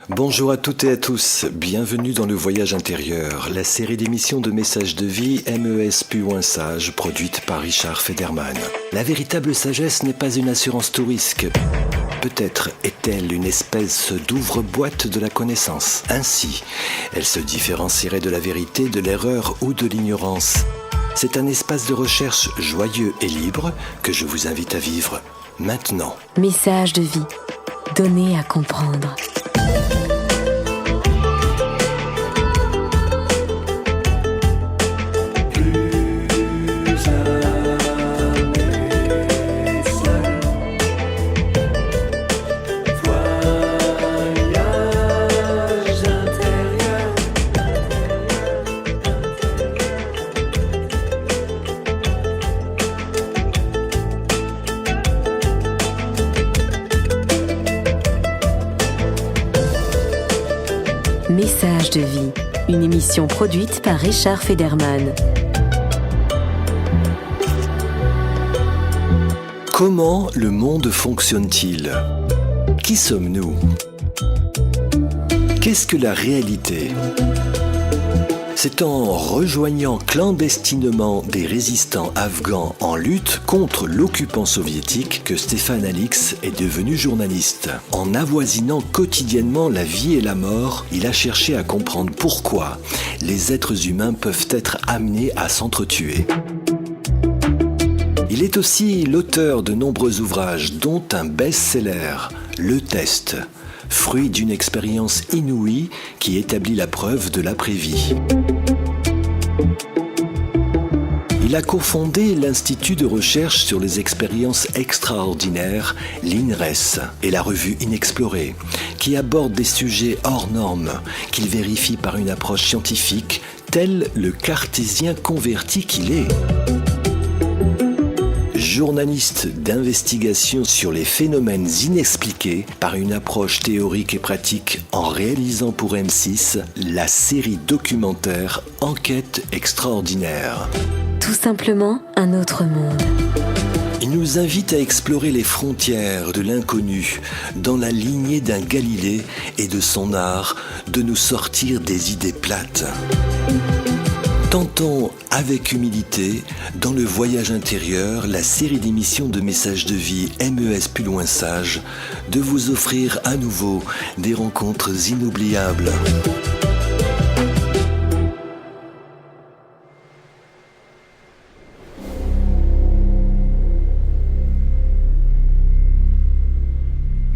Bonjour à toutes et à tous, bienvenue dans le Voyage intérieur, la série d'émissions de messages de vie MES plus sage produite par Richard Federman. La véritable sagesse n'est pas une assurance tout risque. Peut-être est-elle une espèce d'ouvre-boîte de la connaissance. Ainsi, elle se différencierait de la vérité, de l'erreur ou de l'ignorance. C'est un espace de recherche joyeux et libre que je vous invite à vivre maintenant. Message de vie, donné à comprendre. Message de vie, une émission produite par Richard Federman. Comment le monde fonctionne-t-il ? Qui sommes-nous ? Qu'est-ce que la réalité ? C'est en rejoignant clandestinement des résistants afghans en lutte contre l'occupant soviétique que Stéphane Alix est devenu journaliste. En avoisinant quotidiennement la vie et la mort, il a cherché à comprendre pourquoi les êtres humains peuvent être amenés à s'entretuer. Il est aussi l'auteur de nombreux ouvrages, dont un best-seller, Le Test, fruit d'une expérience inouïe qui établit la preuve de l'après-vie. Il a cofondé l'Institut de recherche sur les expériences extraordinaires, l'INRES, et la revue Inexplorée, qui aborde des sujets hors normes, qu'il vérifie par une approche scientifique, tel le cartésien converti qu'il est. Journaliste d'investigation sur les phénomènes inexpliqués par une approche théorique et pratique en réalisant pour M6 la série documentaire Enquête extraordinaire. Tout simplement un autre monde. Il nous invite à explorer les frontières de l'inconnu dans la lignée d'un Galilée et de son art de nous sortir des idées plates. Tentons avec humilité, dans le voyage intérieur, la série d'émissions de messages de vie MES plus sage, de vous offrir à nouveau des rencontres inoubliables.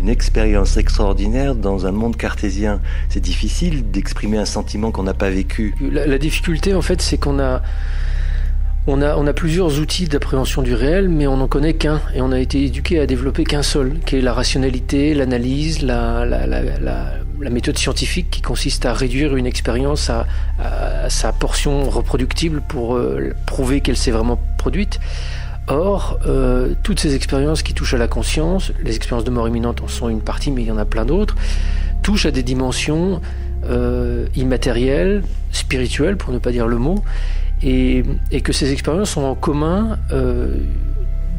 Une expérience extraordinaire dans un monde cartésien. C'est difficile d'exprimer un sentiment qu'on n'a pas vécu. La difficulté, en fait, c'est qu'on a plusieurs outils d'appréhension du réel, mais on n'en connaît qu'un. Et on a été éduqué à développer qu'un seul, qui est la rationalité, l'analyse, la méthode scientifique qui consiste à réduire une expérience à sa portion reproductible pour prouver qu'elle s'est vraiment produite. Or, toutes ces expériences qui touchent à la conscience, les expériences de mort imminente en sont une partie, mais il y en a plein d'autres, touchent à des dimensions immatérielles, spirituelles, pour ne pas dire le mot, et que ces expériences ont en commun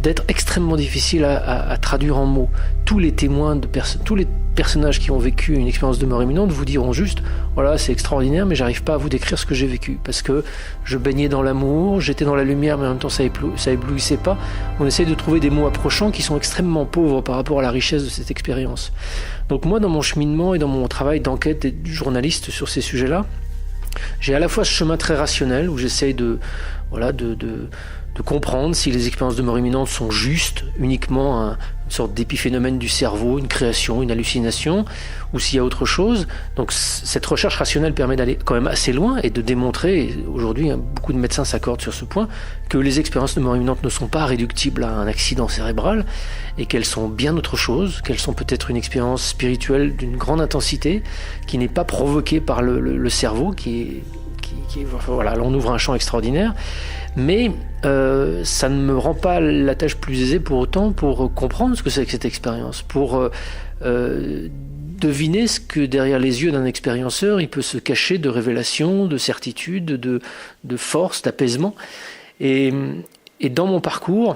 d'être extrêmement difficiles à traduire en mots. Tous les témoins, tous les personnages qui ont vécu une expérience de mort imminente vous diront juste « Voilà, c'est extraordinaire, mais j'arrive pas à vous décrire ce que j'ai vécu. Parce que je baignais dans l'amour, j'étais dans la lumière, mais en même temps ça éblouissait pas. » On essaye de trouver des mots approchants qui sont extrêmement pauvres par rapport à la richesse de cette expérience. Donc moi, dans mon cheminement et dans mon travail d'enquête et de journaliste sur ces sujets-là, j'ai à la fois ce chemin très rationnel où j'essaye de comprendre si les expériences de mort imminente sont justes, uniquement une sorte d'épiphénomène du cerveau, une création, une hallucination, ou s'il y a autre chose. Donc cette recherche rationnelle permet d'aller quand même assez loin et de démontrer, et aujourd'hui beaucoup de médecins s'accordent sur ce point, que les expériences de mort imminente ne sont pas réductibles à un accident cérébral et qu'elles sont bien autre chose, qu'elles sont peut-être une expérience spirituelle d'une grande intensité qui n'est pas provoquée par le cerveau, voilà, on ouvre un champ extraordinaire. Mais ça ne me rend pas la tâche plus aisée pour autant pour comprendre ce que c'est que cette expérience, pour deviner ce que derrière les yeux d'un expérienceur il peut se cacher de révélation, de certitude, de force, d'apaisement. Et dans mon parcours,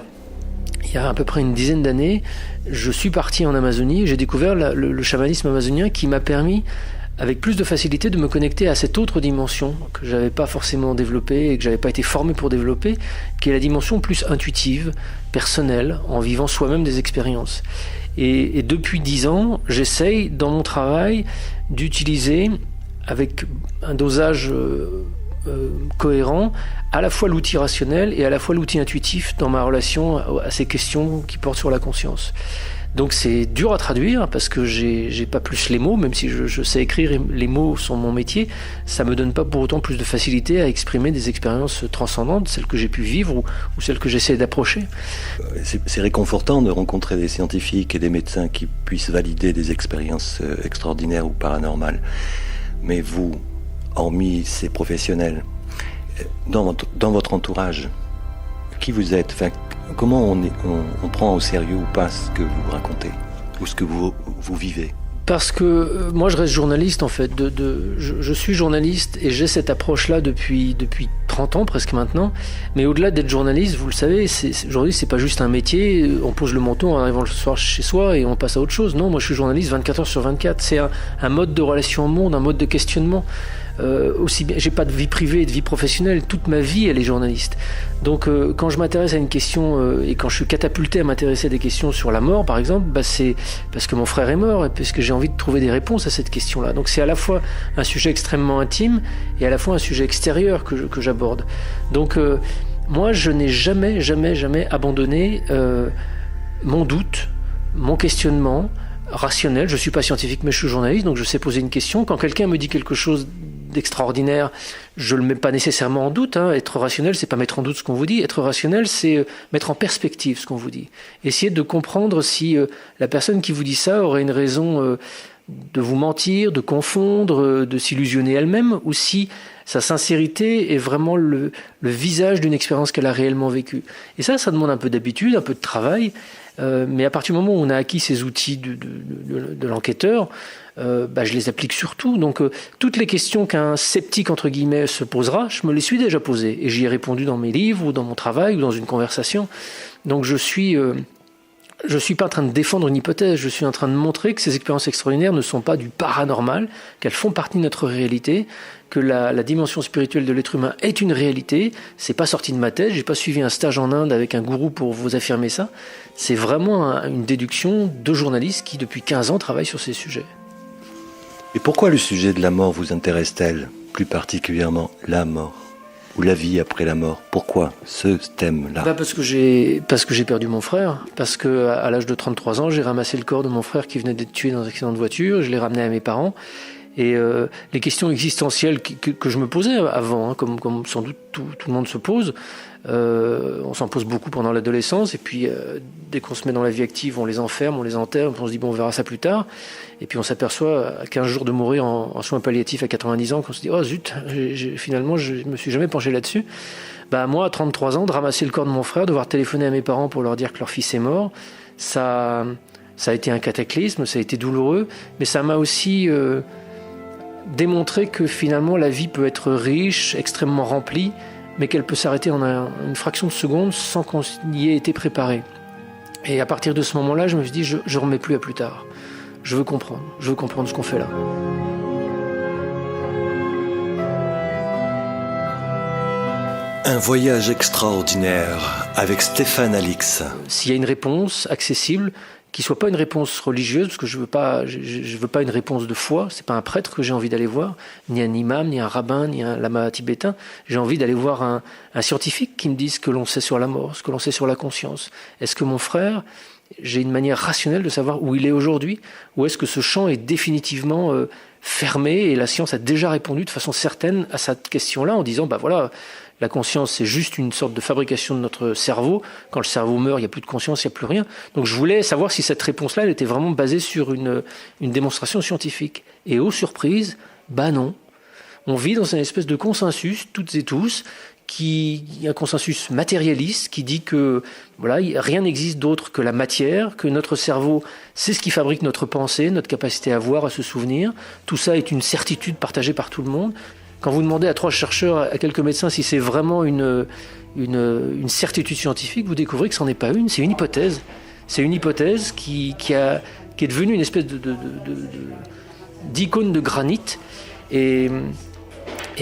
il y a à peu près une dizaine d'années, je suis parti en Amazonie, j'ai découvert le chamanisme amazonien qui m'a permis, avec plus de facilité, de me connecter à cette autre dimension que je n'avais pas forcément développée et que je n'avais pas été formé pour développer, qui est la dimension plus intuitive, personnelle, en vivant soi-même des expériences. Et depuis 10 ans, j'essaye, dans mon travail, d'utiliser, avec un dosage cohérent, à la fois l'outil rationnel et à la fois l'outil intuitif dans ma relation à ces questions qui portent sur la conscience. Donc c'est dur à traduire parce que j'ai pas plus les mots, même si je sais écrire et les mots sont mon métier, ça me donne pas pour autant plus de facilité à exprimer des expériences transcendantes, celles que j'ai pu vivre ou celles que j'essaie d'approcher. C'est réconfortant de rencontrer des scientifiques et des médecins qui puissent valider des expériences extraordinaires ou paranormales. Mais vous, hormis ces professionnels, dans votre entourage, qui vous êtes, enfin, comment on prend au sérieux ou pas ce que vous racontez ou ce que vous vivez? Parce que moi je reste journaliste en fait, je suis journaliste et j'ai cette approche-là depuis 30 ans presque maintenant, mais au-delà d'être journaliste, vous le savez, aujourd'hui c'est pas juste un métier, on pose le manteau en arrivant le soir chez soi et on passe à autre chose. Non, moi je suis journaliste 24 heures sur 24, c'est un mode de relation au monde, un mode de questionnement. Aussi bien, j'ai pas de vie privée et de vie professionnelle, toute ma vie elle est journaliste. Donc quand je m'intéresse à une question et quand je suis catapulté à m'intéresser à des questions sur la mort par exemple, c'est parce que mon frère est mort et parce que j'ai envie de trouver des réponses à cette question-là. Donc c'est à la fois un sujet extrêmement intime et à la fois un sujet extérieur que j'aborde. Donc moi je n'ai jamais abandonné mon doute, mon questionnement rationnel. Je suis pas scientifique mais je suis journaliste, donc je sais poser une question. Quand quelqu'un me dit quelque chose d'extraordinaire, je le mets pas nécessairement en doute. Être rationnel, c'est pas mettre en doute ce qu'on vous dit. Être rationnel, c'est mettre en perspective ce qu'on vous dit. Essayer de comprendre si la personne qui vous dit ça aurait une raison de vous mentir, de confondre, de s'illusionner elle-même, ou si sa sincérité est vraiment le visage d'une expérience qu'elle a réellement vécue. Et ça demande un peu d'habitude, un peu de travail. Mais à partir du moment où on a acquis ces outils de l'enquêteur, je les applique surtout. Donc toutes les questions qu'un sceptique entre guillemets se posera, je me les suis déjà posées et j'y ai répondu dans mes livres ou dans mon travail ou dans une conversation. Donc je suis pas en train de défendre une hypothèse, je suis en train de montrer que ces expériences extraordinaires ne sont pas du paranormal, qu'elles font partie de notre réalité, que la dimension spirituelle de l'être humain est une réalité. C'est pas sorti de ma tête, j'ai pas suivi un stage en Inde avec un gourou pour vous affirmer ça. C'est vraiment une déduction de journalistes qui depuis 15 ans travaillent sur ces sujets. Et pourquoi le sujet de la mort vous intéresse-t-elle, plus particulièrement la mort ou la vie après la mort? Pourquoi ce thème-là? Parce que j'ai perdu mon frère, parce que à l'âge de 33 ans, j'ai ramassé le corps de mon frère qui venait d'être tué dans un accident de voiture, je l'ai ramené à mes parents. Et les questions existentielles que je me posais avant, comme sans doute tout le monde se pose, on s'en pose beaucoup pendant l'adolescence, et puis dès qu'on se met dans la vie active, on les enferme, on les enterre, on se dit bon, on verra ça plus tard, et puis on s'aperçoit à 15 jours de mourir en soins palliatifs à 90 ans, qu'on se dit oh zut, finalement je me suis jamais penché là-dessus. Moi à 33 ans, de ramasser le corps de mon frère, devoir téléphoner à mes parents pour leur dire que leur fils est mort, ça a été un cataclysme, ça a été douloureux, mais ça m'a aussi démontrer que finalement la vie peut être riche, extrêmement remplie, mais qu'elle peut s'arrêter en une fraction de seconde sans qu'on y ait été préparé. Et à partir de ce moment-là, je me suis dit, je ne remets plus à plus tard. Je veux comprendre ce qu'on fait là. Un voyage extraordinaire avec Stéphane Alix. S'il y a une réponse accessible, qui soit pas une réponse religieuse, parce que je veux pas une réponse de foi, c'est pas un prêtre que j'ai envie d'aller voir, ni un imam, ni un rabbin, ni un lama tibétain. J'ai envie d'aller voir un scientifique qui me dise ce que l'on sait sur la mort, ce que l'on sait sur la conscience. Est-ce que mon frère, j'ai une manière rationnelle de savoir où il est aujourd'hui, ou est-ce que ce champ est définitivement fermé et la science a déjà répondu de façon certaine à cette question-là en disant voilà, la conscience, c'est juste une sorte de fabrication de notre cerveau. Quand le cerveau meurt, il n'y a plus de conscience, il n'y a plus rien. Donc je voulais savoir si cette réponse-là, elle était vraiment basée sur une démonstration scientifique. Et aux surprises, non. On vit dans une espèce de consensus, toutes et tous, un consensus matérialiste qui dit que rien n'existe d'autre que la matière, que notre cerveau, c'est ce qui fabrique notre pensée, notre capacité à voir, à se souvenir. Tout ça est une certitude partagée par tout le monde. Quand vous demandez à 3 chercheurs, à quelques médecins, si c'est vraiment une certitude scientifique, vous découvrez que ce n'en est pas une, c'est une hypothèse. C'est une hypothèse qui est devenue une espèce d'icône de granit. Et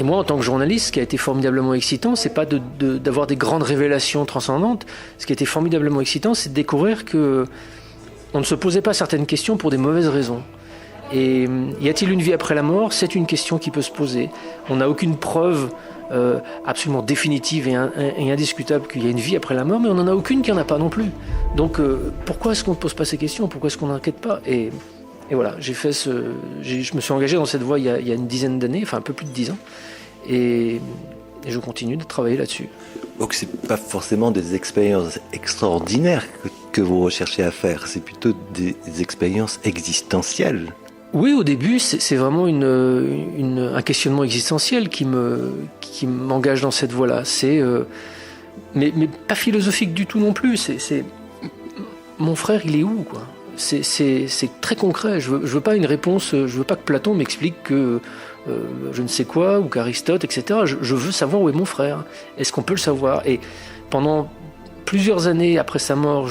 moi, en tant que journaliste, ce qui a été formidablement excitant, c'est pas d'avoir des grandes révélations transcendantes. Ce qui a été formidablement excitant, c'est de découvrir que on ne se posait pas certaines questions pour des mauvaises raisons. Et y a-t-il une vie après la mort ? C'est une question qui peut se poser. On n'a aucune preuve absolument définitive et indiscutable qu'il y a une vie après la mort, mais on n'en a aucune qu'il n'y en a pas non plus. Donc pourquoi est-ce qu'on ne pose pas ces questions ? Pourquoi est-ce qu'on n'enquête pas ? Et voilà, je me suis engagé dans cette voie il y a une dizaine d'années, enfin un peu plus de 10 ans, et je continue de travailler là-dessus. Donc c'est pas forcément des expériences extraordinaires que vous recherchez à faire, c'est plutôt des expériences existentielles. Oui, au début, c'est vraiment un questionnement existentiel qui m'engage dans cette voie-là. Mais pas philosophique du tout non plus. C'est mon frère, il est où, quoi ? C'est très concret. Je veux pas une réponse. Je veux pas que Platon m'explique que je ne sais quoi ou qu'Aristote, etc. Je veux savoir où est mon frère. Est-ce qu'on peut le savoir ? Et pendant plusieurs années après sa mort,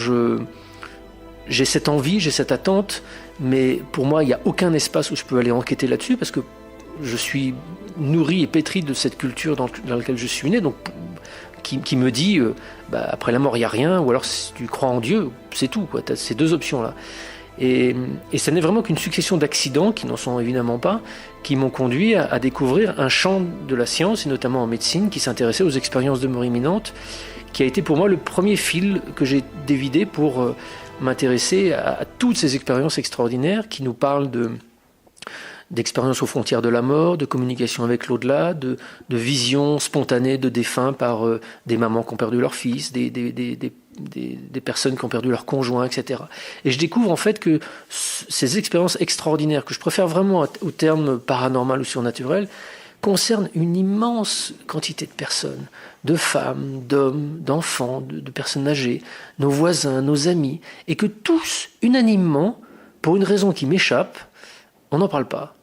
j'ai cette envie, j'ai cette attente, mais pour moi, il n'y a aucun espace où je peux aller enquêter là-dessus parce que je suis nourri et pétri de cette culture dans laquelle je suis né, donc qui me dit après la mort, il n'y a rien, ou alors si tu crois en Dieu, c'est tout, quoi. Tu as ces 2 options-là. Et ça n'est vraiment qu'une succession d'accidents, qui n'en sont évidemment pas, qui m'ont conduit à découvrir un champ de la science, et notamment en médecine, qui s'intéressait aux expériences de mort imminente, qui a été pour moi le premier fil que j'ai dévidé pour m'intéresser à toutes ces expériences extraordinaires qui nous parlent d'expériences aux frontières de la mort, de communication avec l'au-delà, de visions spontanées de défunts par des mamans qui ont perdu leur fils, des personnes qui ont perdu leur conjoint, etc. Et je découvre en fait que ces expériences extraordinaires, que je préfère vraiment au terme paranormal ou surnaturel, concernent une immense quantité de personnes, de femmes, d'hommes, d'enfants, de personnes âgées, nos voisins, nos amis, et que tous, unanimement, pour une raison qui m'échappe, on n'en parle pas.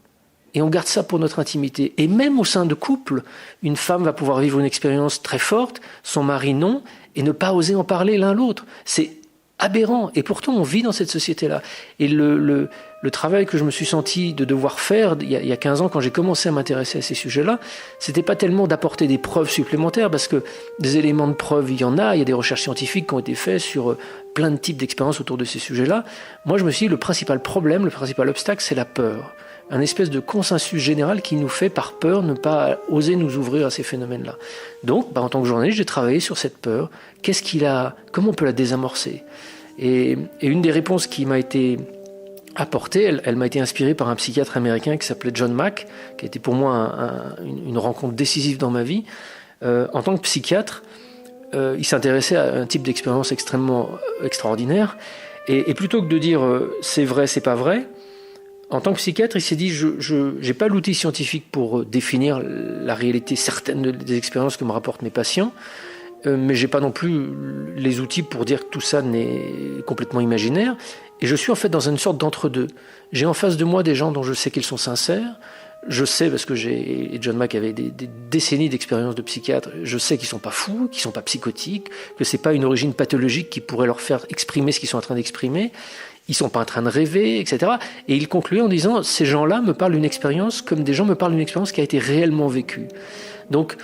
Et on garde ça pour notre intimité. Et même au sein de couples, une femme va pouvoir vivre une expérience très forte, son mari non, et ne pas oser en parler l'un l'autre. C'est aberrant. Et pourtant, on vit dans cette société-là. Et le travail que je me suis senti de devoir faire il y a 15 ans, quand j'ai commencé à m'intéresser à ces sujets-là, c'était pas tellement d'apporter des preuves supplémentaires, parce que des éléments de preuve, il y en a. Il y a des recherches scientifiques qui ont été faites sur plein de types d'expériences autour de ces sujets-là. Moi, je me suis dit, le principal problème, le principal obstacle, c'est la peur. Un espèce de consensus général qui nous fait, par peur, ne pas oser nous ouvrir à ces phénomènes-là. Donc, en tant que journaliste, j'ai travaillé sur cette peur. Comment on peut la désamorcer ? Et une des réponses qui m'a été apportée, elle m'a été inspirée par un psychiatre américain qui s'appelait John Mack, qui a été pour moi une rencontre décisive dans ma vie. En tant que psychiatre, il s'intéressait à un type d'expérience extrêmement extraordinaire. Et plutôt que de dire c'est vrai, c'est pas vrai, en tant que psychiatre, il s'est dit je n'ai pas l'outil scientifique pour définir la réalité certaine des expériences que me rapportent mes patients, mais j'ai pas non plus les outils pour dire que tout ça n'est complètement imaginaire. Et je suis en fait dans une sorte d'entre-deux. J'ai en face de moi des gens dont je sais qu'ils sont sincères. Je sais, parce que John Mack avait des décennies d'expérience de psychiatre, je sais qu'ils sont pas fous, qu'ils sont pas psychotiques, que c'est pas une origine pathologique qui pourrait leur faire exprimer ce qu'ils sont en train d'exprimer. Ils sont pas en train de rêver, etc. Et il concluait en disant, ces gens-là me parlent d'une expérience comme des gens me parlent d'une expérience qui a été réellement vécue. Donc,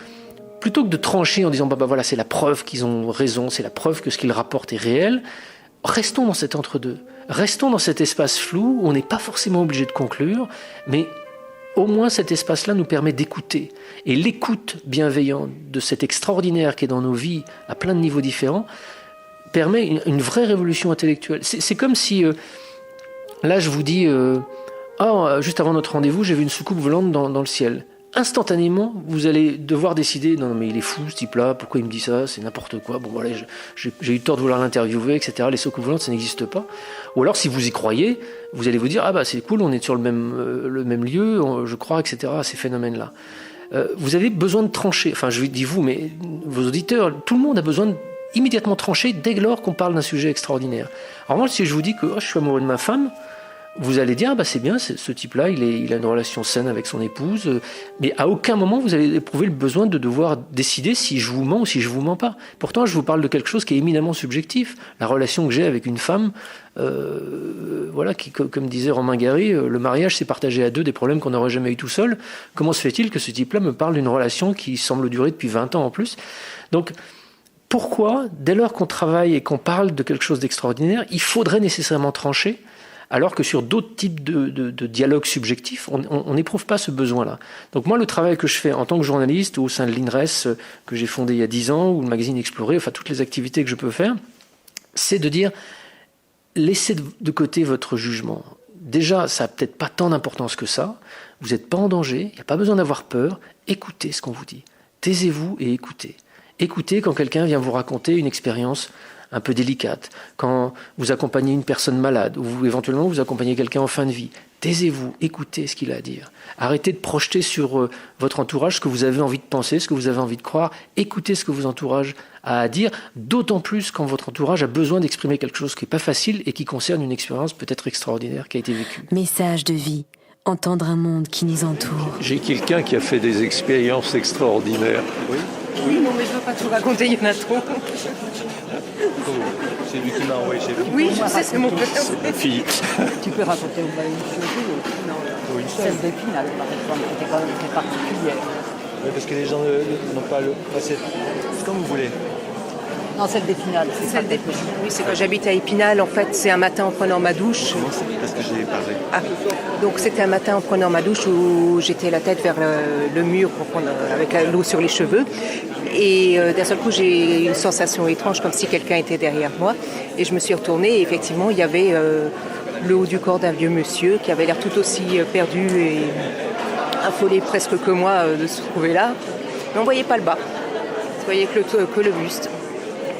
plutôt que de trancher en disant, voilà, c'est la preuve qu'ils ont raison, c'est la preuve que ce qu'ils rapportent est réel, restons dans cet entre-deux. Restons dans cet espace flou où on n'est pas forcément obligé de conclure, mais au moins cet espace-là nous permet d'écouter. Et l'écoute bienveillante de cet extraordinaire qui est dans nos vies à plein de niveaux différents permet une vraie révolution intellectuelle. C'est comme si, là je vous dis, juste avant notre rendez-vous, j'ai vu une soucoupe volante dans le ciel. Instantanément, vous allez devoir décider, non mais il est fou ce type-là, pourquoi il me dit ça, c'est n'importe quoi, bon voilà, j'ai eu tort de vouloir l'interviewer, etc. Les soucoupes volantes, ça n'existe pas. Ou alors si vous y croyez, vous allez vous dire, c'est cool, on est sur le même lieu, je crois, etc. à ces phénomènes-là. Vous avez besoin de trancher, enfin je dis vous, mais vos auditeurs, tout le monde a besoin immédiatement trancher dès lors qu'on parle d'un sujet extraordinaire. En revanche, si je vous dis que je suis amoureux de ma femme, vous allez dire, c'est bien, ce type-là, il a une relation saine avec son épouse, mais à aucun moment vous allez éprouver le besoin de devoir décider si je vous mens ou si je vous mens pas. Pourtant, je vous parle de quelque chose qui est éminemment subjectif. La relation que j'ai avec une femme, comme disait Romain Gary, le mariage c'est partager à deux des problèmes qu'on n'aurait jamais eu tout seul. Comment se fait-il que ce type-là me parle d'une relation qui semble durer depuis 20 ans en plus ? Donc, pourquoi, dès lors qu'on travaille et qu'on parle de quelque chose d'extraordinaire, il faudrait nécessairement trancher, alors que sur d'autres types de dialogues subjectifs, on n'éprouve pas ce besoin-là. Donc moi, le travail que je fais en tant que journaliste au sein de l'INRES, que j'ai fondé il y a 10 ans, ou le magazine Explorer, enfin toutes les activités que je peux faire, c'est de dire, laissez de côté votre jugement. Déjà, ça n'a peut-être pas tant d'importance que ça, vous n'êtes pas en danger, il n'y a pas besoin d'avoir peur, écoutez ce qu'on vous dit. Taisez-vous et écoutez. Écoutez quand quelqu'un vient vous raconter une expérience un peu délicate, quand vous accompagnez une personne malade, ou éventuellement vous accompagnez quelqu'un en fin de vie. Taisez-vous, écoutez ce qu'il a à dire. Arrêtez de projeter sur votre entourage ce que vous avez envie de penser, ce que vous avez envie de croire. Écoutez ce que votre entourage a à dire, d'autant plus quand votre entourage a besoin d'exprimer quelque chose qui n'est pas facile et qui concerne une expérience peut-être extraordinaire qui a été vécue. Message de vie. Entendre un monde qui nous entoure. J'ai quelqu'un qui a fait des expériences extraordinaires. Oui, non, mais je ne veux pas tout raconter, il y en a trop. C'est lui qui m'a envoyé chez lui. Oui, je sais, c'est mon père. C'est ma fille. Tu peux raconter une chose, non. Oui, Celle d'Épinal, par exemple, qui était quand même très particulière. Oui, parce que les gens n'ont pas le... C'est comme vous voulez. Non, celle d'Épinal. Celle d'Épinal. Oui, c'est quand j'habite à Épinal. En fait, c'est un matin en prenant ma douche. Comment c'est ? Parce que j'ai parlé. Ah, donc c'était un matin en prenant ma douche où j'étais la tête vers le mur avec l'eau sur les cheveux. Et d'un seul coup, j'ai eu une sensation étrange, comme si quelqu'un était derrière moi. Et je me suis retournée et effectivement, il y avait le haut du corps d'un vieux monsieur qui avait l'air tout aussi perdu et affolé presque que moi de se trouver là. Mais on ne voyait pas le bas. On voyait que le buste.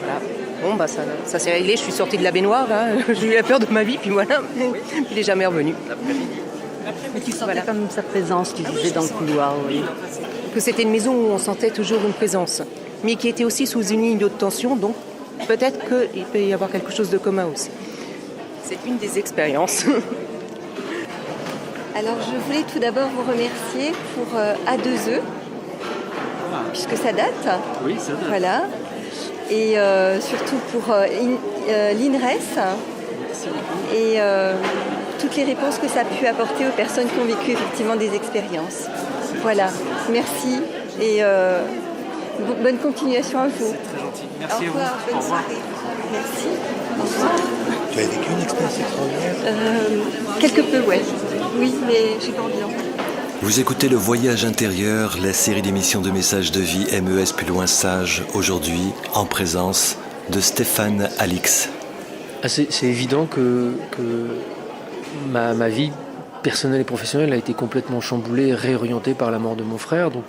Voilà. Bon, ça s'est réglé. Je suis sortie de la baignoire. Là. J'ai eu la peur de ma vie, puis voilà. Il n'est jamais revenu. Mais tu sentais comme sa présence, tu disais, dans le couloir, oui. Que c'était une maison où on sentait toujours une présence, mais qui était aussi sous une ligne de tension, donc peut-être qu'il peut y avoir quelque chose de commun aussi. C'est une des expériences. Alors je voulais tout d'abord vous remercier pour A2E, puisque ça date. Oui, ça date. Voilà. Et surtout pour l'INRES. Et toutes les réponses que ça a pu apporter aux personnes qui ont vécu effectivement des expériences. Voilà, merci et bonne continuation à vous. C'est très gentil. Merci Au revoir, bonne soirée. Merci. Au revoir. Tu as vécu une expérience extraordinaire ? Quelque peu, ouais. Oui, mais j'ai pas envie d'en parler. Vous écoutez Le Voyage intérieur, la série d'émissions de messages de vie MES plus loin sage, aujourd'hui en présence de Stéphane Alix. C'est évident que ma vie personnelle et professionnelle a été complètement chamboulée, réorientée par la mort de mon frère. Donc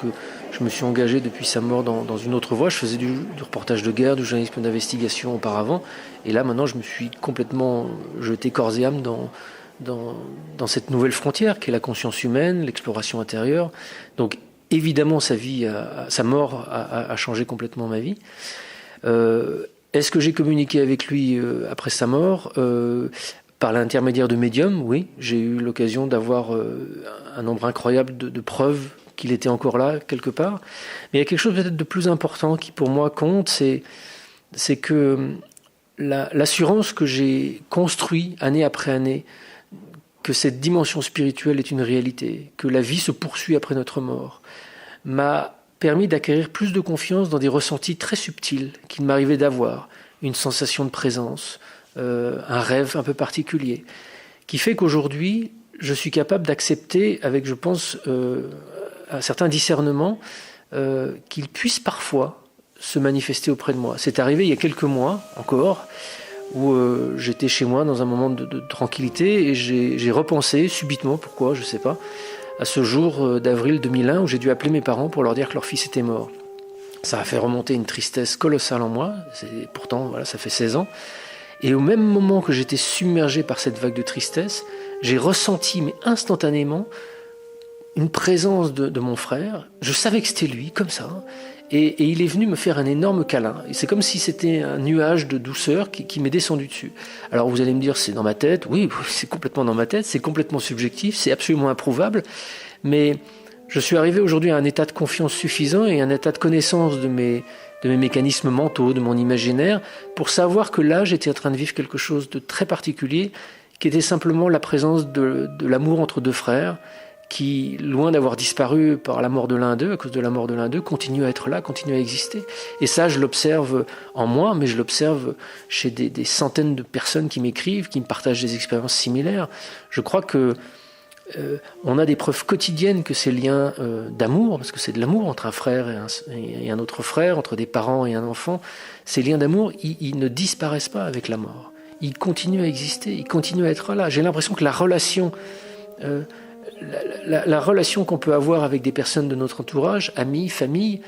je me suis engagé depuis sa mort dans une autre voie. Je faisais du reportage de guerre, du journalisme d'investigation auparavant. Et là, maintenant, je me suis complètement jeté corps et âme dans cette nouvelle frontière qui est la conscience humaine, l'exploration intérieure. Donc évidemment, sa mort a changé complètement ma vie. Est-ce que j'ai communiqué avec lui après sa mort ? Par l'intermédiaire de médiums, oui. J'ai eu l'occasion d'avoir un nombre incroyable de preuves qu'il était encore là, quelque part. Mais il y a quelque chose peut-être de plus important qui, pour moi, compte, c'est que l'assurance que j'ai construite année après année, que cette dimension spirituelle est une réalité, que la vie se poursuit après notre mort, m'a permis d'acquérir plus de confiance dans des ressentis très subtils qu'il m'arrivait d'avoir, une sensation de présence, un rêve un peu particulier, qui fait qu'aujourd'hui, je suis capable d'accepter avec, je pense, un certain discernement, qu'il puisse parfois se manifester auprès de moi. C'est arrivé il y a quelques mois encore, où j'étais chez moi dans un moment de tranquillité et j'ai repensé subitement, pourquoi, je ne sais pas, à ce jour d'avril 2001 où j'ai dû appeler mes parents pour leur dire que leur fils était mort. Ça a fait remonter une tristesse colossale en moi, pourtant voilà, ça fait 16 ans. Et au même moment que j'étais submergé par cette vague de tristesse, j'ai ressenti, mais instantanément, une présence de mon frère. Je savais que c'était lui, comme ça. Et il est venu me faire un énorme câlin. Et c'est comme si c'était un nuage de douceur qui m'est descendu dessus. Alors vous allez me dire, c'est dans ma tête. Oui, c'est complètement dans ma tête, c'est complètement subjectif, c'est absolument improuvable. Mais je suis arrivé aujourd'hui à un état de confiance suffisant et un état de connaissance de mes mécanismes mentaux, de mon imaginaire, pour savoir que là, j'étais en train de vivre quelque chose de très particulier, qui était simplement la présence de l'amour entre deux frères, qui, loin d'avoir disparu par la mort de l'un d'eux, à cause de la mort de l'un d'eux, continue à être là, continue à exister. Et ça, je l'observe en moi, mais je l'observe chez des centaines de personnes qui m'écrivent, qui me partagent des expériences similaires. Je crois que on a des preuves quotidiennes que ces liens d'amour, parce que c'est de l'amour entre un frère et un autre frère, entre des parents et un enfant, ces liens d'amour, ils ne disparaissent pas avec la mort. Ils continuent à exister, ils continuent à être là. J'ai l'impression que la relation... La relation qu'on peut avoir avec des personnes de notre entourage, amis, famille,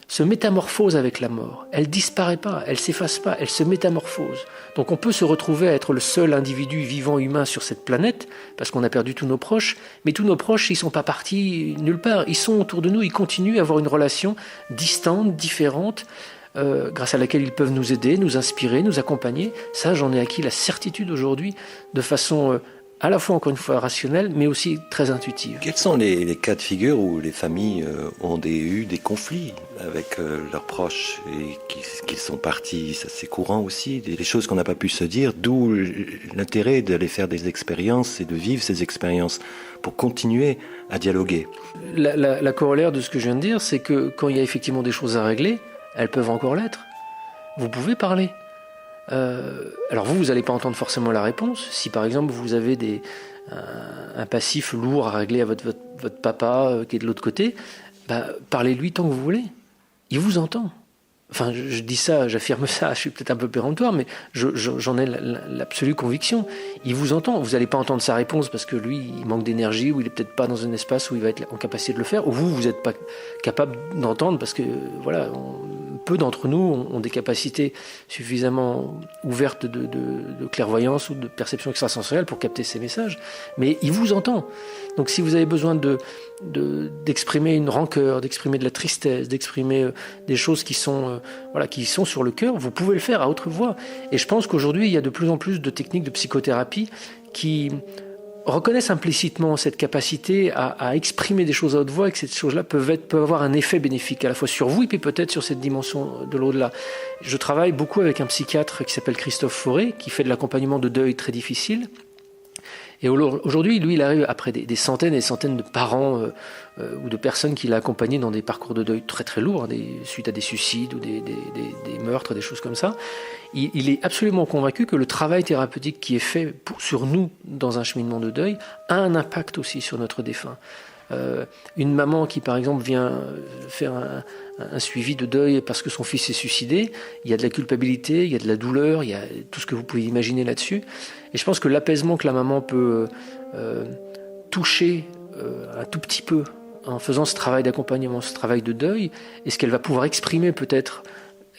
se métamorphose avec la mort. Elle disparaît pas, elle s'efface pas, elle se métamorphose. Donc on peut se retrouver à être le seul individu vivant humain sur cette planète, parce qu'on a perdu tous nos proches, mais tous nos proches, ils sont pas partis nulle part. Ils sont autour de nous, ils continuent à avoir une relation distante, différente, grâce à laquelle ils peuvent nous aider, nous inspirer, nous accompagner. Ça, j'en ai acquis la certitude aujourd'hui, de façon... à la fois, encore une fois, rationnelle, mais aussi très intuitive. Quels sont les cas de figure où les familles ont eu des conflits avec leurs proches et qu'ils sont partis? Ça, c'est courant aussi, des choses qu'on n'a pas pu se dire, d'où l'intérêt d'aller faire des expériences et de vivre ces expériences pour continuer à dialoguer. La corollaire de ce que je viens de dire, c'est que quand il y a effectivement des choses à régler, elles peuvent encore l'être. Vous pouvez parler. Alors vous n'allez pas entendre forcément la réponse. Si par exemple vous avez un passif lourd à régler à votre papa qui est de l'autre côté, parlez-lui tant que vous voulez. Il vous entend. Enfin, je dis ça, j'affirme ça, je suis peut-être un peu péremptoire, mais j'en ai l'absolue conviction. Il vous entend. Vous n'allez pas entendre sa réponse parce que lui, il manque d'énergie, ou il n'est peut-être pas dans un espace où il va être en capacité de le faire, ou vous n'êtes pas capable d'entendre parce que, voilà, peu d'entre nous ont des capacités suffisamment ouvertes de clairvoyance ou de perception extrasensorielle pour capter ces messages. Mais il vous entend. Donc si vous avez besoin d'exprimer une rancœur, d'exprimer de la tristesse, d'exprimer des choses qui sont sur le cœur, vous pouvez le faire à haute voix. Et je pense qu'aujourd'hui, il y a de plus en plus de techniques de psychothérapie qui reconnaissent implicitement cette capacité à exprimer des choses à haute voix et que ces choses-là peuvent avoir un effet bénéfique à la fois sur vous et puis peut-être sur cette dimension de l'au-delà. Je travaille beaucoup avec un psychiatre qui s'appelle Christophe Fauré, qui fait de l'accompagnement de deuil très difficile. Et aujourd'hui, lui, il arrive après des centaines et des centaines de parents ou de personnes qu'il a accompagnés dans des parcours de deuil très très lourds, suite à des suicides ou des meurtres, des choses comme ça. Il est absolument convaincu que le travail thérapeutique qui est fait sur nous dans un cheminement de deuil a un impact aussi sur notre défunt. Une maman qui, par exemple, vient faire un suivi de deuil parce que son fils s'est suicidé, il y a de la culpabilité, il y a de la douleur, il y a tout ce que vous pouvez imaginer là-dessus. Et je pense que l'apaisement que la maman peut toucher un tout petit peu en faisant ce travail d'accompagnement, ce travail de deuil, et ce qu'elle va pouvoir exprimer peut-être,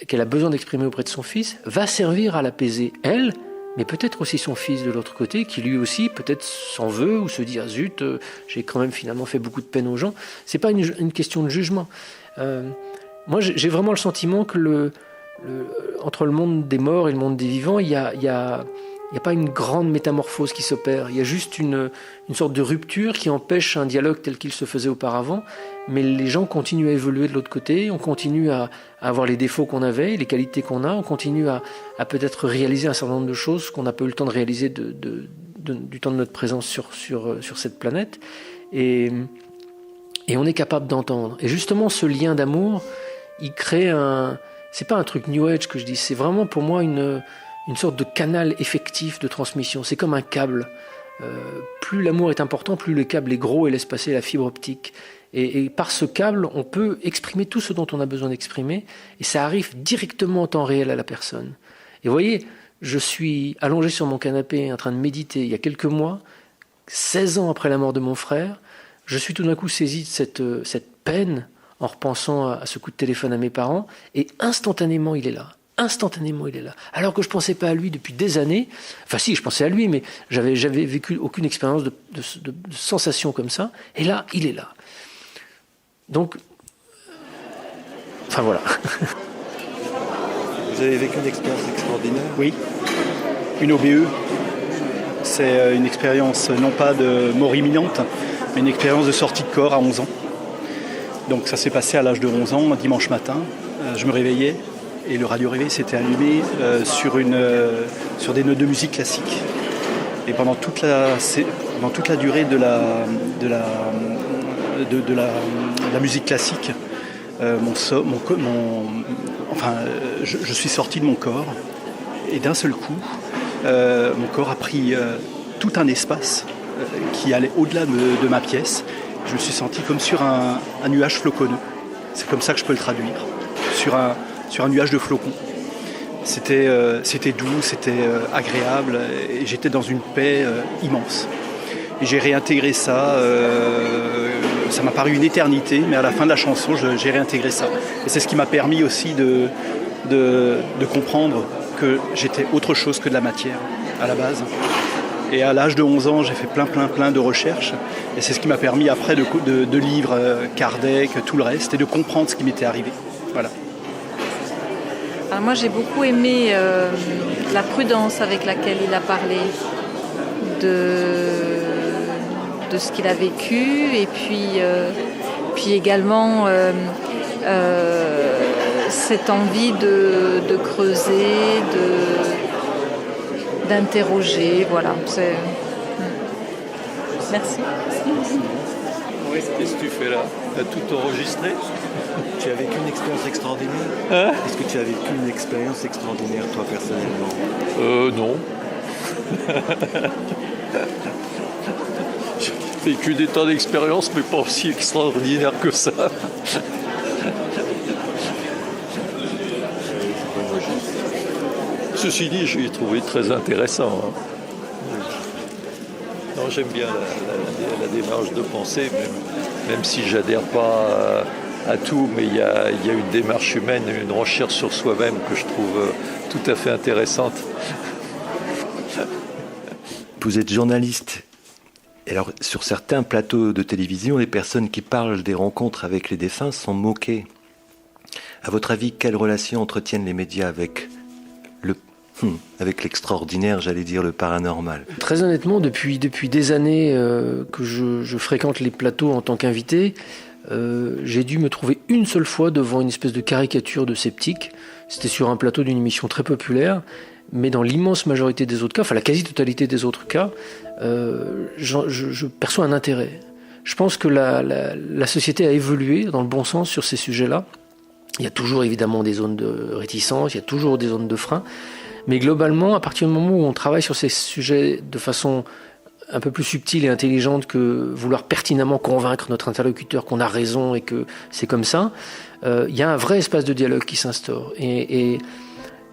qu'elle a besoin d'exprimer auprès de son fils, va servir à l'apaiser, elle, mais peut-être aussi son fils de l'autre côté, qui lui aussi peut-être s'en veut ou se dit « Ah zut, j'ai quand même finalement fait beaucoup de peine aux gens ». C'est pas une question de jugement. Moi, j'ai vraiment le sentiment que entre le monde des morts et le monde des vivants, il y a pas une grande métamorphose qui s'opère. Il y a juste une sorte de rupture qui empêche un dialogue tel qu'il se faisait auparavant. Mais les gens continuent à évoluer de l'autre côté, on continue à avoir les défauts qu'on avait, les qualités qu'on a, on continue à peut-être réaliser un certain nombre de choses qu'on n'a pas eu le temps de réaliser du temps de notre présence sur cette planète. Et on est capable d'entendre. Et justement, ce lien d'amour, il crée c'est pas un truc New Age que je dis, c'est vraiment pour moi une sorte de canal effectif de transmission. C'est comme un câble. Plus l'amour est important, plus le câble est gros et laisse passer la fibre optique. Et par ce câble, on peut exprimer tout ce dont on a besoin d'exprimer, et ça arrive directement en temps réel à la personne. Et vous voyez, je suis allongé sur mon canapé en train de méditer il y a quelques mois, 16 ans après la mort de mon frère, je suis tout d'un coup saisi de cette peine en repensant à ce coup de téléphone à mes parents, et instantanément il est là. instantanément il est là. Alors que je pensais pas à lui depuis des années. Enfin si, je pensais à lui, mais j'avais vécu aucune expérience de sensation comme ça. Et là, il est là. Donc, enfin voilà. Vous avez vécu une expérience extraordinaire ? Oui, une OBE. C'est une expérience non pas de mort imminente, mais une expérience de sortie de corps à 11 ans. Donc ça s'est passé à l'âge de 11 ans, dimanche matin. Je me réveillais et le radio-réveil s'était allumé sur des notes de musique classique. Et pendant toute la durée de la musique classique, je suis sorti de mon corps et d'un seul coup, mon corps a pris tout un espace qui allait au-delà de ma pièce. Je me suis senti comme sur un nuage floconneux. C'est comme ça que je peux le traduire. Sur un nuage de flocons. C'était doux, c'était agréable et j'étais dans une paix immense. Et j'ai réintégré ça. Ça m'a paru une éternité, mais à la fin de la chanson, j'ai réintégré ça. Et c'est ce qui m'a permis aussi de comprendre que j'étais autre chose que de la matière à la base. Et à l'âge de 11 ans, j'ai fait plein de recherches. Et c'est ce qui m'a permis après de lire Kardec, tout le reste, et de comprendre ce qui m'était arrivé. Voilà. Alors moi, j'ai beaucoup aimé la prudence avec laquelle il a parlé de ce qu'il a vécu. Et puis également cette envie de creuser, d'interroger, voilà. Merci. Oui, qu'est-ce que tu fais là ? Tu as tout enregistré ? Tu as vécu une expérience extraordinaire ? Est-ce que tu as vécu une expérience extraordinaire, toi, personnellement ? Non. J'ai vécu des tas d'expériences, mais pas aussi extraordinaires que ça. Ceci dit, je l'ai trouvé très intéressant. Non, j'aime bien la démarche de pensée, même si je n'adhère pas à tout, mais il y a une démarche humaine, une recherche sur soi-même que je trouve tout à fait intéressante. Vous êtes journaliste. Alors, sur certains plateaux de télévision, les personnes qui parlent des rencontres avec les défunts sont moquées. À votre avis, quelle relation entretiennent les médias avec l'extraordinaire, j'allais dire le paranormal ? Très honnêtement, depuis des années que je fréquente les plateaux en tant qu'invité, j'ai dû me trouver une seule fois devant une espèce de caricature de sceptique. C'était sur un plateau d'une émission très populaire, mais dans l'immense majorité des autres cas, enfin la quasi-totalité des autres cas, je perçois un intérêt. Je pense que la société a évolué dans le bon sens sur ces sujets-là. Il y a toujours évidemment des zones de réticence, il y a toujours des zones de frein, mais globalement, à partir du moment où on travaille sur ces sujets de façon un peu plus subtile et intelligente que vouloir pertinemment convaincre notre interlocuteur qu'on a raison et que c'est comme ça, il y a un vrai espace de dialogue qui s'instaure. Et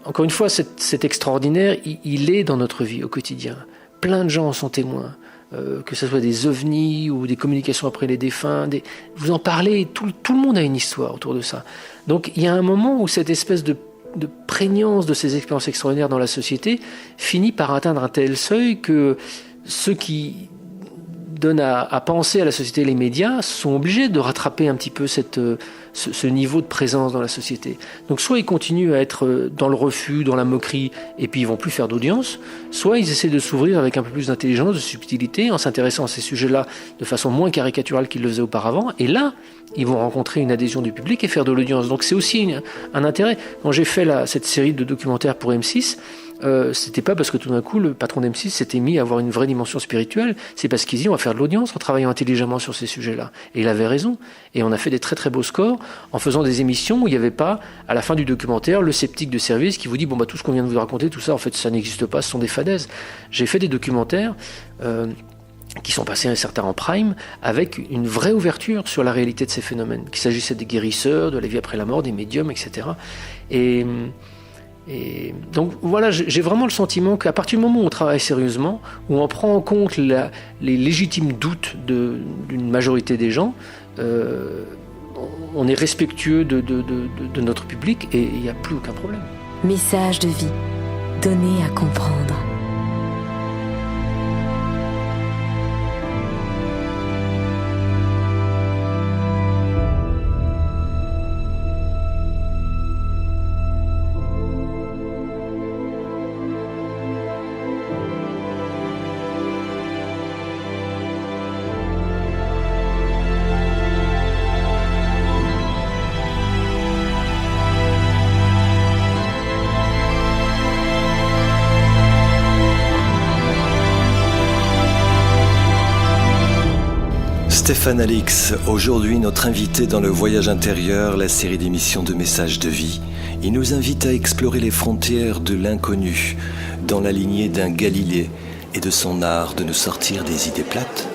encore une fois, cet extraordinaire, il est dans notre vie au quotidien. Plein de gens en sont témoins, que ce soit des ovnis ou des communications après les défunts. Vous en parlez, tout le monde a une histoire autour de ça. Donc il y a un moment où cette espèce de prégnance de ces expériences extraordinaires dans la société finit par atteindre un tel seuil que ceux qui donnent à penser à la société et les médias sont obligés de rattraper un petit peu ce niveau de présence dans la société. Donc soit ils continuent à être dans le refus, dans la moquerie, et puis ils vont plus faire d'audience, soit ils essaient de s'ouvrir avec un peu plus d'intelligence, de subtilité, en s'intéressant à ces sujets-là de façon moins caricaturale qu'ils le faisaient auparavant, et là, ils vont rencontrer une adhésion du public et faire de l'audience. Donc c'est aussi un intérêt. Quand j'ai fait cette série de documentaires pour M6, c'était pas parce que tout d'un coup le patron d'M6 s'était mis à avoir une vraie dimension spirituelle, c'est parce qu'ils disent on va faire de l'audience en travaillant intelligemment sur ces sujets-là. Et il avait raison. Et on a fait des très très beaux scores en faisant des émissions où il n'y avait pas, à la fin du documentaire, le sceptique de service qui vous dit tout ce qu'on vient de vous raconter, tout ça en fait ça n'existe pas, ce sont des fadaises. J'ai fait des documentaires qui sont passés certains en prime, avec une vraie ouverture sur la réalité de ces phénomènes, qu'il s'agissait des guérisseurs, de la vie après la mort, des médiums, etc. Et donc voilà, j'ai vraiment le sentiment qu'à partir du moment où on travaille sérieusement, où on prend en compte les légitimes doutes d'une majorité des gens, on est respectueux de notre public et il n'y a plus aucun problème. Message de vie, donné à comprendre. Stéphane Alix, aujourd'hui notre invité dans le Voyage intérieur, la série d'émissions de messages de vie. Il nous invite à explorer les frontières de l'inconnu, dans la lignée d'un Galilée et de son art de nous sortir des idées plates.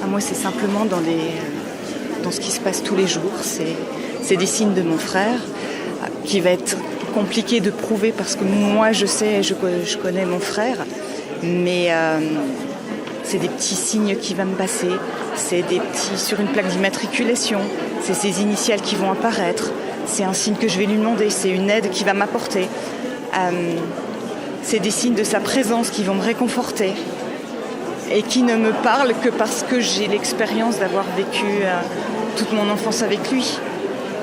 Moi, c'est simplement dans ce qui se passe tous les jours. C'est des signes de mon frère qui va être compliqué de prouver parce que moi, je connais mon frère, mais c'est des petits signes qui vont me passer, c'est des petits sur une plaque d'immatriculation, c'est ses initiales qui vont apparaître, c'est un signe que je vais lui demander, c'est une aide qu'il va m'apporter, c'est des signes de sa présence qui vont me réconforter et qui ne me parlent que parce que j'ai l'expérience d'avoir vécu toute mon enfance avec lui,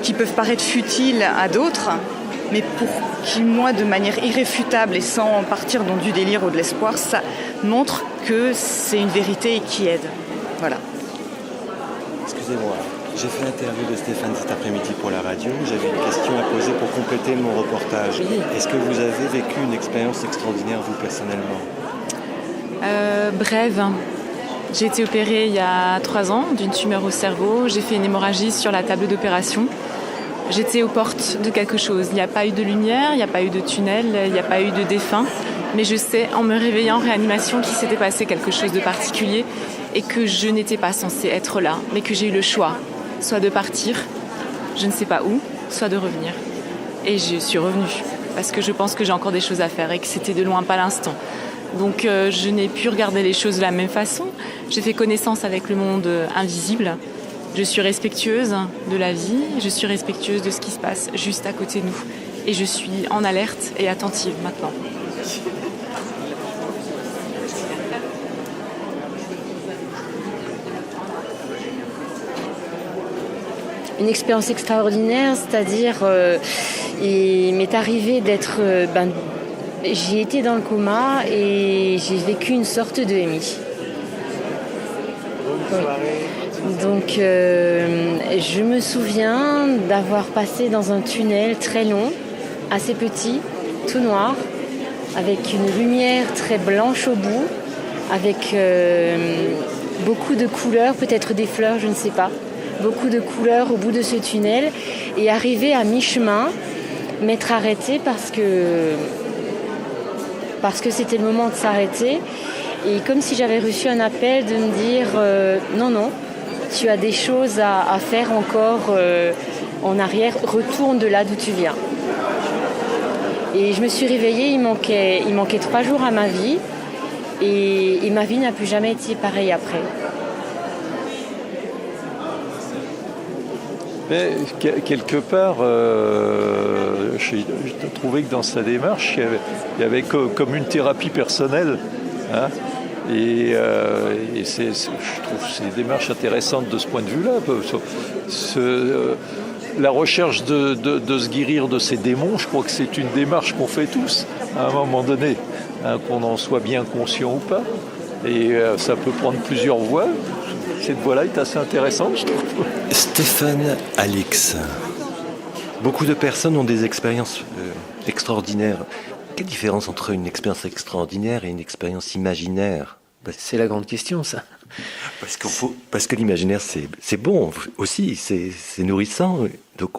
qui peuvent paraître futiles à d'autres, mais pour qui, moi, de manière irréfutable et sans partir dans du délire ou de l'espoir, ça montre que c'est une vérité et qui aide. Voilà. Excusez-moi, j'ai fait l'interview de Stéphane cet après-midi pour la radio. J'avais une question à poser pour compléter mon reportage. Oui. Est-ce que vous avez vécu une expérience extraordinaire, vous, personnellement ? Brève. J'ai été opérée il y a 3 ans d'une tumeur au cerveau. J'ai fait une hémorragie sur la table d'opération. J'étais aux portes de quelque chose. Il n'y a pas eu de lumière, il n'y a pas eu de tunnel, il n'y a pas eu de défunt. Mais je sais, en me réveillant en réanimation, qu'il s'était passé quelque chose de particulier et que je n'étais pas censée être là, mais que j'ai eu le choix, soit de partir, je ne sais pas où, soit de revenir. Et je suis revenue, parce que je pense que j'ai encore des choses à faire et que c'était de loin pas l'instant. Donc je n'ai pu regarder les choses de la même façon. J'ai fait connaissance avec le monde invisible. Je suis respectueuse de la vie, je suis respectueuse de ce qui se passe juste à côté de nous. Et je suis en alerte et attentive maintenant. Une expérience extraordinaire, c'est-à-dire il m'est arrivé d'être... j'ai été dans le coma et j'ai vécu une sorte de MI. Donc je me souviens d'avoir passé dans un tunnel très long, assez petit, tout noir, avec une lumière très blanche au bout, avec beaucoup de couleurs, peut-être des fleurs, je ne sais pas, beaucoup de couleurs au bout de ce tunnel, et arriver à mi-chemin, m'être arrêtée parce que c'était le moment de s'arrêter, et comme si j'avais reçu un appel de me dire non, tu as des choses à faire encore en arrière, retourne de là d'où tu viens. Et je me suis réveillée, il manquait 3 jours à ma vie, et ma vie n'a plus jamais été pareille après. Mais quelque part, j'ai trouvé que dans sa démarche, il y avait comme une thérapie personnelle. Hein, et je trouve que c'est une démarche intéressante de ce point de vue-là. La recherche de se guérir de ses démons, je crois que c'est une démarche qu'on fait tous à un moment donné, hein, qu'on en soit bien conscient ou pas. Et ça peut prendre plusieurs voies. Cette voie-là est assez intéressante, je trouve. Stéphane Alix. Beaucoup de personnes ont des expériences extraordinaires. Quelle différence entre une expérience extraordinaire et une expérience imaginaire ? C'est la grande question, ça. Parce que l'imaginaire, c'est bon aussi, c'est nourrissant. Donc,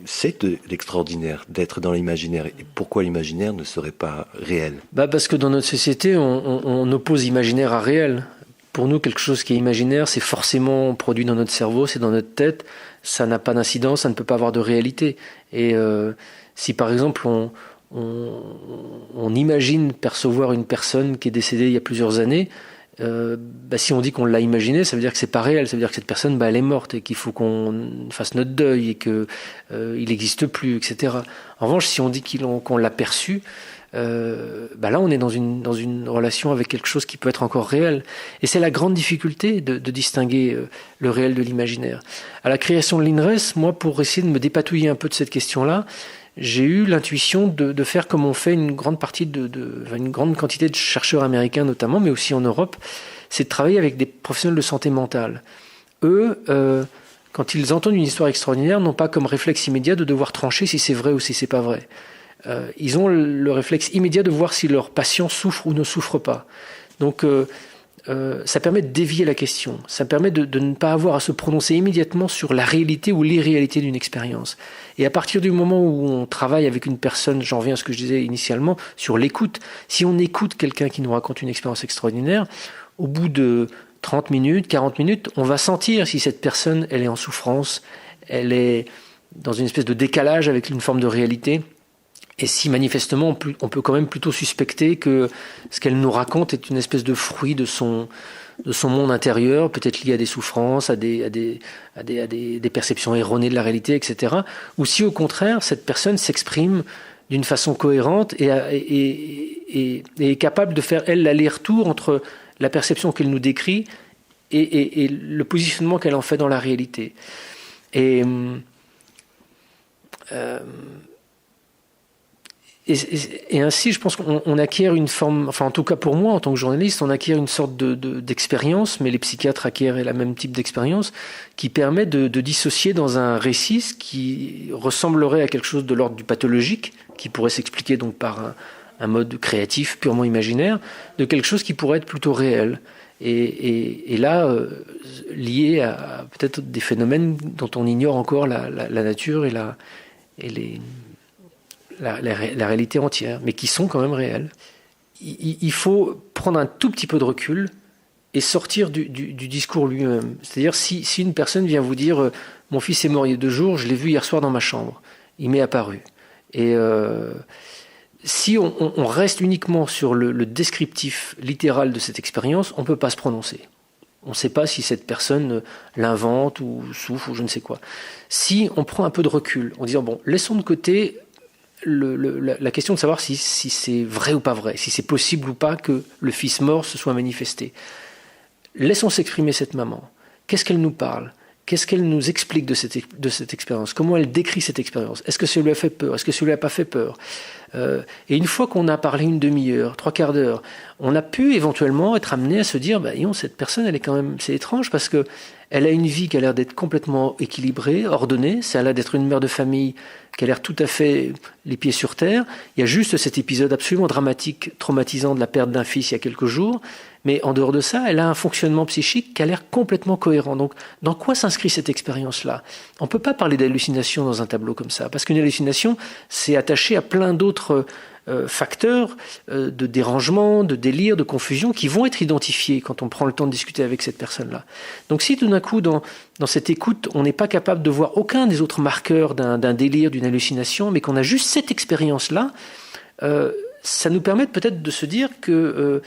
c'est de l'extraordinaire d'être dans l'imaginaire. Et pourquoi l'imaginaire ne serait pas réel ? Parce que dans notre société, on oppose imaginaire à réel. Pour nous, quelque chose qui est imaginaire, c'est forcément produit dans notre cerveau, c'est dans notre tête. Ça n'a pas d'incidence, ça ne peut pas avoir de réalité. Et si par exemple on imagine percevoir une personne qui est décédée il y a plusieurs années, Si on dit qu'on l'a imaginé, ça veut dire que c'est pas réel, ça veut dire que cette personne, elle est morte et qu'il faut qu'on fasse notre deuil et que il n'existe plus, etc. En revanche, si on dit qu'on l'a perçu, là on est dans une relation avec quelque chose qui peut être encore réel. Et c'est la grande difficulté de distinguer le réel de l'imaginaire. À la création de l'INRES, moi, pour essayer de me dépatouiller un peu de cette question-là, j'ai eu l'intuition de faire comme on fait une grande partie une grande quantité de chercheurs américains notamment, mais aussi en Europe, c'est de travailler avec des professionnels de santé mentale. Eux, quand ils entendent une histoire extraordinaire, n'ont pas comme réflexe immédiat de devoir trancher si c'est vrai ou si c'est pas vrai. Ils ont le réflexe immédiat de voir si leur patient souffre ou ne souffre pas. Donc ça permet de dévier la question, ça permet de ne pas avoir à se prononcer immédiatement sur la réalité ou l'irréalité d'une expérience. Et à partir du moment où on travaille avec une personne, j'en reviens à ce que je disais initialement, sur l'écoute, si on écoute quelqu'un qui nous raconte une expérience extraordinaire, au bout de 30 minutes, 40 minutes, on va sentir si cette personne, elle est en souffrance, elle est dans une espèce de décalage avec une forme de réalité. Et si manifestement on peut quand même plutôt suspecter que ce qu'elle nous raconte est une espèce de fruit de son monde intérieur, peut-être lié à des souffrances, à des perceptions erronées de la réalité, etc. Ou si au contraire cette personne s'exprime d'une façon cohérente et est capable de faire elle l'aller-retour entre la perception qu'elle nous décrit et le positionnement qu'elle en fait dans la réalité. Et ainsi, je pense qu'on acquiert une forme, enfin en tout cas pour moi en tant que journaliste, on acquiert une sorte d'expérience, mais les psychiatres acquièrent la même type d'expérience, qui permet de dissocier dans un récit ce qui ressemblerait à quelque chose de l'ordre du pathologique, qui pourrait s'expliquer donc par un mode créatif purement imaginaire, de quelque chose qui pourrait être plutôt réel. Et là, lié à peut-être des phénomènes dont on ignore encore la nature et la réalité entière, mais qui sont quand même réels. Il faut prendre un tout petit peu de recul et sortir du discours lui-même. C'est-à-dire, si une personne vient vous dire « Mon fils est mort il y a 2 jours, je l'ai vu hier soir dans ma chambre, il m'est apparu ». Et si on reste uniquement sur le descriptif littéral de cette expérience, on ne peut pas se prononcer. On ne sait pas si cette personne l'invente ou souffre ou je ne sais quoi. Si on prend un peu de recul en disant « Bon, laissons de côté… » la question de savoir si c'est vrai ou pas vrai, si c'est possible ou pas que le fils mort se soit manifesté. Laissons s'exprimer cette maman. Qu'est-ce qu'elle nous parle ? Qu'est-ce qu'elle nous explique de cette expérience ? Comment elle décrit cette expérience ? Est-ce que ça lui a fait peur ? Est-ce que ça lui a pas fait peur ? Et une fois qu'on a parlé une demi-heure, 3/4 d'heure, on a pu éventuellement être amené à se dire cette personne, elle est quand même, c'est étrange parce que elle a une vie qui a l'air d'être complètement équilibrée, ordonnée, ça a l'air d'être une mère de famille qui a l'air tout à fait les pieds sur terre. Il y a juste cet épisode absolument dramatique, traumatisant de la perte d'un fils il y a quelques jours, mais en dehors de ça, elle a un fonctionnement psychique qui a l'air complètement cohérent. Donc, dans quoi s'inscrit cette expérience-là ? On ne peut pas parler d'hallucination dans un tableau comme ça, parce qu'une hallucination, c'est attaché à plein d'autres facteurs de dérangement, de délire, de confusion qui vont être identifiés quand on prend le temps de discuter avec cette personne-là. Donc si tout d'un coup, dans cette écoute, on n'est pas capable de voir aucun des autres marqueurs d'un délire, d'une hallucination, mais qu'on a juste cette expérience-là, ça nous permet peut-être de se dire que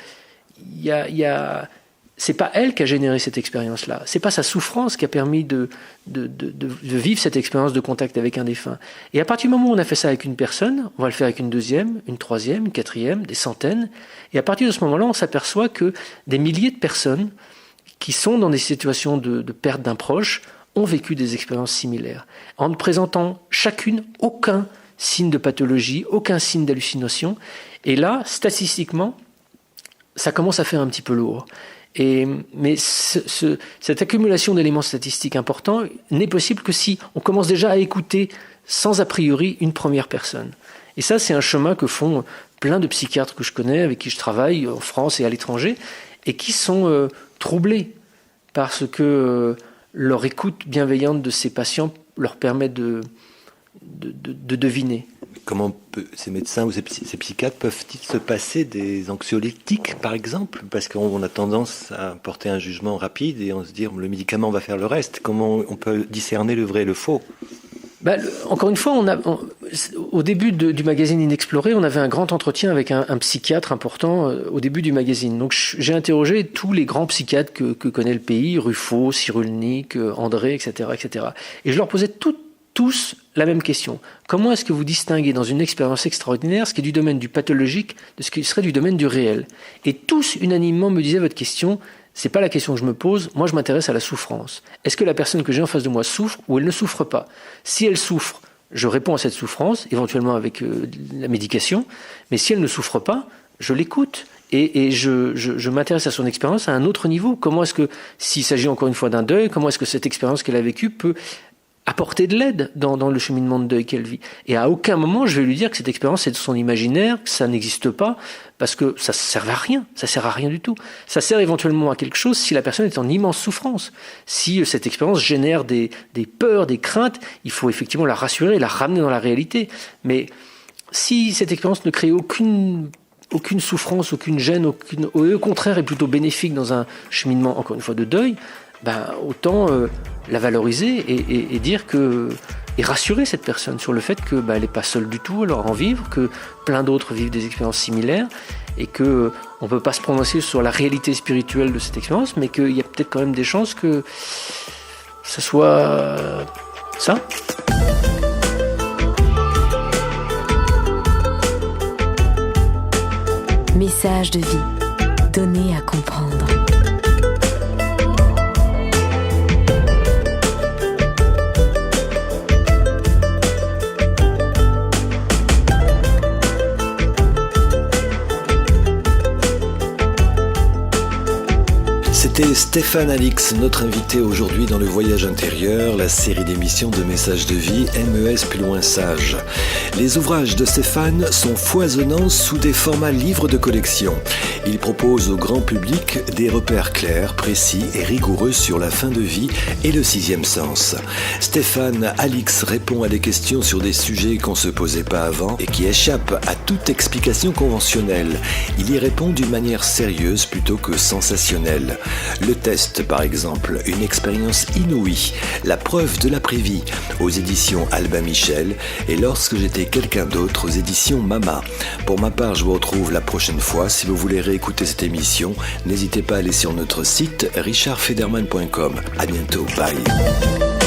c'est pas elle qui a généré cette expérience-là. C'est pas sa souffrance qui a permis de vivre cette expérience de contact avec un défunt. Et à partir du moment où on a fait ça avec une personne, on va le faire avec une deuxième, une troisième, une quatrième, des centaines. Et à partir de ce moment-là, on s'aperçoit que des milliers de personnes qui sont dans des situations de perte d'un proche ont vécu des expériences similaires, en ne présentant chacune aucun signe de pathologie, aucun signe d'hallucination. Et là, statistiquement, ça commence à faire un petit peu lourd. Mais cette accumulation d'éléments statistiques importants n'est possible que si on commence déjà à écouter sans a priori une première personne. Et ça, c'est un chemin que font plein de psychiatres que je connais, avec qui je travaille en France et à l'étranger, et qui sont troublés parce que leur écoute bienveillante de ces patients leur permet de deviner. Comment ces médecins ou ces psychiatres peuvent-ils se passer des anxiolytiques, par exemple ? Parce qu'on a tendance à porter un jugement rapide et on se dit le médicament va faire le reste. Comment on peut discerner le vrai et le faux ? Encore une fois, au début du magazine Inexploré, on avait un grand entretien avec un psychiatre important au début du magazine. Donc j'ai interrogé tous les grands psychiatres que connaît le pays, Ruffo, Cyrulnik, André, etc., etc. Et je leur posais tous la même question. Comment est-ce que vous distinguez dans une expérience extraordinaire ce qui est du domaine du pathologique de ce qui serait du domaine du réel? Et tous unanimement me disaient votre question, c'est pas la question que je me pose, moi je m'intéresse à la souffrance. Est-ce que la personne que j'ai en face de moi souffre ou elle ne souffre pas? Si elle souffre, je réponds à cette souffrance, éventuellement avec la médication, mais si elle ne souffre pas, je l'écoute. Et je m'intéresse à son expérience à un autre niveau. Comment est-ce que, s'il s'agit encore une fois d'un deuil, comment est-ce que cette expérience qu'elle a vécue peut apporter de l'aide dans le cheminement de deuil qu'elle vit. Et à aucun moment, je vais lui dire que cette expérience, c'est de son imaginaire, que ça n'existe pas, parce que ça ne sert à rien. Ça ne sert à rien du tout. Ça sert éventuellement à quelque chose si la personne est en immense souffrance. Si cette expérience génère des peurs, des craintes, il faut effectivement la rassurer, la ramener dans la réalité. Mais si cette expérience ne crée aucune souffrance, aucune gêne, au contraire est plutôt bénéfique dans un cheminement, encore une fois, de deuil, autant la valoriser et dire et rassurer cette personne sur le fait que elle n'est pas seule du tout à leur en vivre, que plein d'autres vivent des expériences similaires et que on peut pas se prononcer sur la réalité spirituelle de cette expérience, mais qu'il y a peut-être quand même des chances que ça soit ça. Message de vie, donné à comprendre. C'était Stéphane Alix, notre invité aujourd'hui dans le Voyage intérieur, la série d'émissions de messages de vie MES plus loin sage. Les ouvrages de Stéphane sont foisonnants sous des formats livres de collection. Il propose au grand public des repères clairs, précis et rigoureux sur la fin de vie et le sixième sens. Stéphane Alix répond à des questions sur des sujets qu'on ne se posait pas avant et qui échappent à toute explication conventionnelle. Il y répond d'une manière sérieuse plutôt que sensationnelle. Le test, par exemple, une expérience inouïe, la preuve de l'après-vie, aux éditions Albin Michel, et Lorsque j'étais quelqu'un d'autre, aux éditions Mama. Pour ma part, je vous retrouve la prochaine fois. Si vous voulez réécouter cette émission, n'hésitez pas à aller sur notre site richardfederman.com. À bientôt, bye.